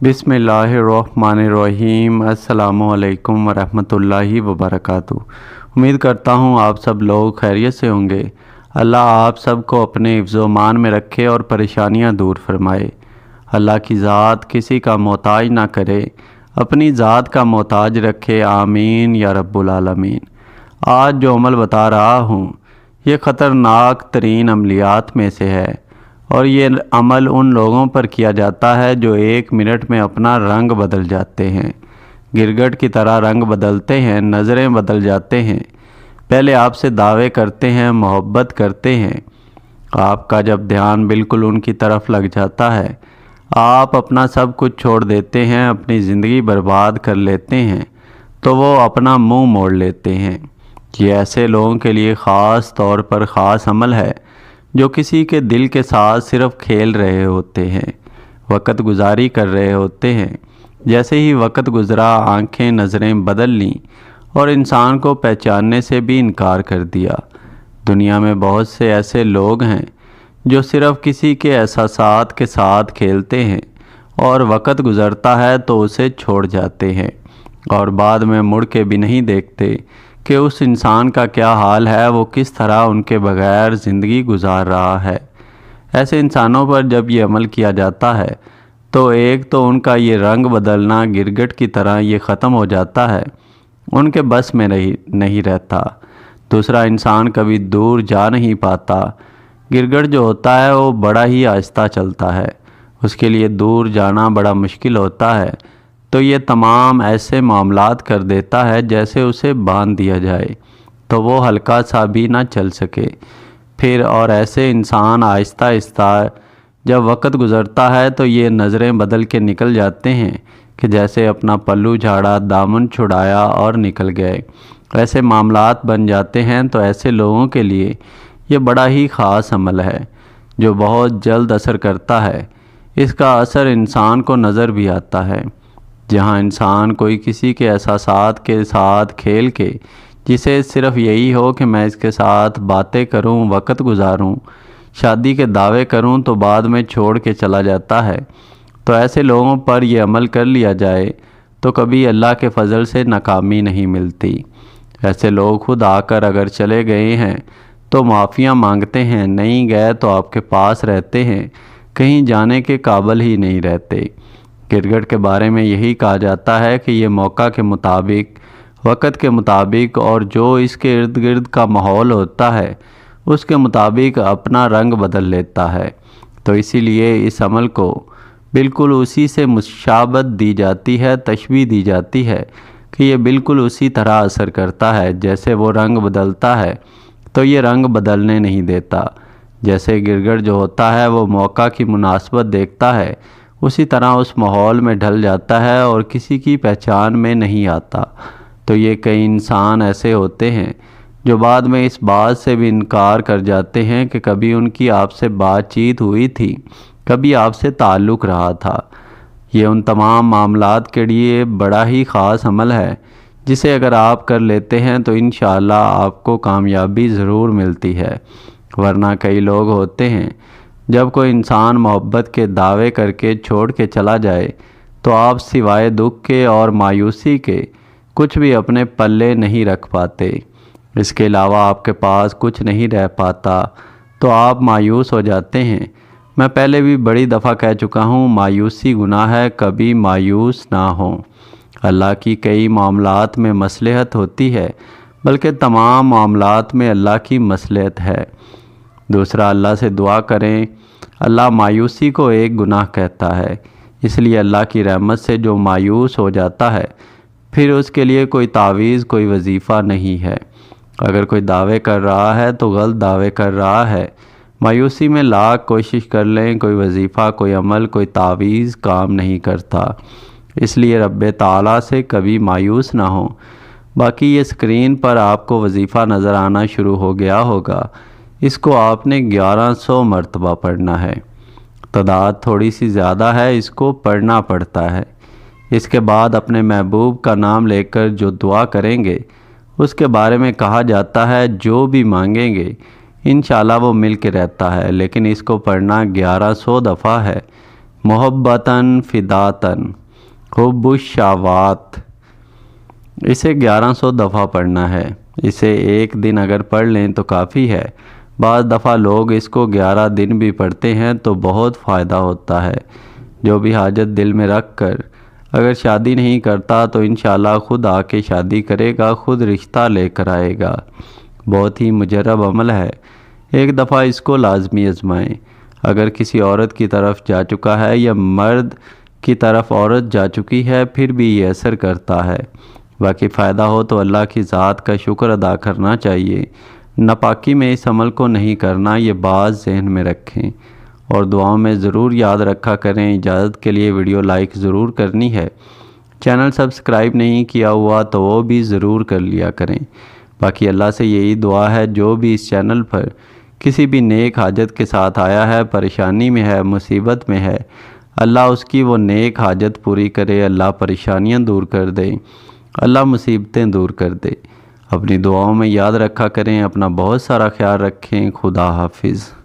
बिस्मिल्लाहिर्रहमानिर्रहीम। अस्सलामु अलैकुम वरहमतुल्लाहि वबरकातुहू। उम्मीद करता हूँ आप सब लोग खैरियत से होंगे। अल्लाह आप सब को अपने हिफ्ज़-ओ-मान में रखे और परेशानियाँ दूर फरमाए। अल्लाह की ज़ात किसी का मोहताज ना करे, अपनी ज़ात का मोहताज रखे। आमीन या रब्बुल आलमीन। आज जो अमल बता रहा हूँ ये ख़तरनाक तरीन अमलियात में से है और ये अमल उन लोगों पर किया जाता है जो 1 मिनट में अपना रंग बदल जाते हैं, गिरगट की तरह रंग बदलते हैं, नज़रें बदल जाते हैं। पहले आपसे दावे करते हैं, मोहब्बत करते हैं। आपका जब ध्यान बिल्कुल उनकी तरफ लग जाता है, आप अपना सब कुछ छोड़ देते हैं, अपनी ज़िंदगी बर्बाद कर लेते हैं, तो वो अपना मुंह मोड़ लेते हैं। ये ऐसे लोगों के लिए ख़ास तौर पर ख़ास अमल है जो किसी के दिल के साथ सिर्फ खेल रहे होते हैं, वक़्त गुजारी कर रहे होते हैं। जैसे ही वक़्त गुज़रा, आंखें नज़रें बदल लीं और इंसान को पहचानने से भी इनकार कर दिया। दुनिया में बहुत से ऐसे लोग हैं जो सिर्फ किसी के एहसासात के साथ खेलते हैं और वक़्त गुज़रता है तो उसे छोड़ जाते हैं और बाद में मुड़ के भी नहीं देखते कि उस इंसान का क्या हाल है, वो किस तरह उनके बगैर ज़िंदगी गुजार रहा है। ऐसे इंसानों पर जब ये अमल किया जाता है तो एक तो उनका ये रंग बदलना गिरगिट की तरह ये ख़त्म हो जाता है, उनके बस में नहीं रहता। दूसरा, इंसान कभी दूर जा नहीं पाता। गिरगिट जो होता है वो बड़ा ही आहिस्ता चलता है, उसके लिए दूर जाना बड़ा मुश्किल होता है, तो ये तमाम ऐसे मामलात कर देता है जैसे उसे बांध दिया जाए तो वो हल्का सा भी ना चल सके। फिर और ऐसे इंसान आहिस्ता आहिस्ता जब वक़्त गुज़रता है तो ये नज़रें बदल के निकल जाते हैं कि जैसे अपना पल्लू झाड़ा, दामन छुड़ाया और निकल गए। ऐसे मामलात बन जाते हैं। तो ऐसे लोगों के लिए ये बड़ा ही ख़ास अमल है जो बहुत जल्द असर करता है। इसका असर इंसान को नज़र भी आता है। जहाँ इंसान कोई किसी के एहसासात के साथ खेल के, जिसे सिर्फ यही हो कि मैं इसके साथ बातें करूं, वक़्त गुजारूं, शादी के दावे करूं, तो बाद में छोड़ के चला जाता है। तो ऐसे लोगों पर यह अमल कर लिया जाए तो कभी अल्लाह के फ़ज़ल से नाकामी नहीं मिलती। ऐसे लोग खुद आकर अगर चले गए हैं तो माफ़ियाँ मांगते हैं, नहीं गए तो आपके पास रहते हैं, कहीं जाने के काबिल ही नहीं रहते। गिरगिट के बारे में यही कहा जाता है कि ये मौका के मुताबिक, वक़्त के मुताबिक और जो इसके इर्द गिर्द का माहौल होता है उसके मुताबिक अपना रंग बदल लेता है। तो इसीलिए इस अमल को बिल्कुल उसी से मुशाबत दी जाती है, तशबीह दी जाती है कि ये बिल्कुल उसी तरह असर करता है। जैसे वो रंग बदलता है तो ये रंग बदलने नहीं देता। जैसे गिरगिट जो होता है वो मौका की मुनासबत देखता है, उसी तरह उस माहौल में ढल जाता है और किसी की पहचान में नहीं आता। तो ये कई इंसान ऐसे होते हैं जो बाद में इस बात से भी इनकार कर जाते हैं कि कभी उनकी आपसे बातचीत हुई थी, कभी आपसे ताल्लुक़ रहा था। ये उन तमाम मामलात के लिए बड़ा ही ख़ास अमल है जिसे अगर आप कर लेते हैं तो इंशाअल्लाह आपको कामयाबी ज़रूर मिलती है। वरना कई लोग होते हैं, जब कोई इंसान मोहब्बत के दावे करके छोड़ के चला जाए तो आप सिवाय दुख के और मायूसी के कुछ भी अपने पल्ले नहीं रख पाते। इसके अलावा आपके पास कुछ नहीं रह पाता तो आप मायूस हो जाते हैं। मैं पहले भी बड़ी दफ़ा कह चुका हूँ, मायूसी गुनाह है, कभी मायूस ना हो। अल्लाह की कई मामलात में मसलहत होती है, बल्कि तमाम मामलात में अल्लाह की मसलहत है। दूसरा, अल्लाह से दुआ करें। अल्लाह मायूसी को एक गुनाह कहता है, इसलिए अल्लाह की रहमत से जो मायूस हो जाता है फिर उसके लिए कोई तावीज़, कोई वजीफ़ा नहीं है। अगर कोई दावे कर रहा है तो गलत दावे कर रहा है। मायूसी में लाख कोशिश कर लें, कोई वजीफ़ा, कोई अमल, कोई तावीज़ काम नहीं करता। इसलिए रब्बे ताला से कभी मायूस ना हो। बाकी ये स्क्रीन पर आपको वजीफ़ा नज़र आना शुरू हो गया होगा, इसको आपने 1100 मरतबा पढ़ना है। तादाद थोड़ी सी ज़्यादा है, इसको पढ़ना पड़ता है। इसके बाद अपने महबूब का नाम लेकर जो दुआ करेंगे उसके बारे में कहा जाता है, जो भी मांगेंगे इंशाल्लाह वो मिल के रहता है। लेकिन इसको पढ़ना 1100 दफ़ा है। محبتاً فداتاً حب الشہوات۔ اسے 1100 دفعہ پڑھنا ہے۔ اسے ایک دن اگر پڑھ لیں تو کافی ہے۔ بعض دفعہ لوگ اس کو 11 دن بھی پڑھتے ہیں تو بہت فائدہ ہوتا ہے۔ جو بھی حاجت دل میں رکھ کر اگر شادی نہیں کرتا تو انشاءاللہ خود آ کے شادی کرے گا، خود رشتہ لے کر آئے گا۔ بہت ہی مجرب عمل ہے، ایک دفعہ اس کو لازمی آزمائیں۔ اگر کسی عورت کی طرف جا چکا ہے یا مرد کی طرف عورت جا چکی ہے پھر بھی یہ اثر کرتا ہے۔ باقی فائدہ ہو تو اللہ کی ذات کا شکر ادا کرنا چاہیے، ناپاکی میں اس عمل کو نہیں کرنا، یہ بات ذہن میں رکھیں اور دعاؤں میں ضرور یاد رکھا کریں۔ اجازت کے لیے ویڈیو لائک ضرور کرنی ہے، چینل سبسکرائب نہیں کیا ہوا تو وہ بھی ضرور کر لیا کریں۔ باقی اللہ سے یہی دعا ہے جو بھی اس چینل پر کسی بھی نیک حاجت کے ساتھ آیا ہے، پریشانی میں ہے، مصیبت میں ہے، اللہ اس کی وہ نیک حاجت پوری کرے، اللہ پریشانیاں دور کر دے، اللہ مصیبتیں دور کر دے۔ اپنی دعاؤں میں یاد رکھا کریں، اپنا بہت سارا خیال رکھیں۔ خدا حافظ۔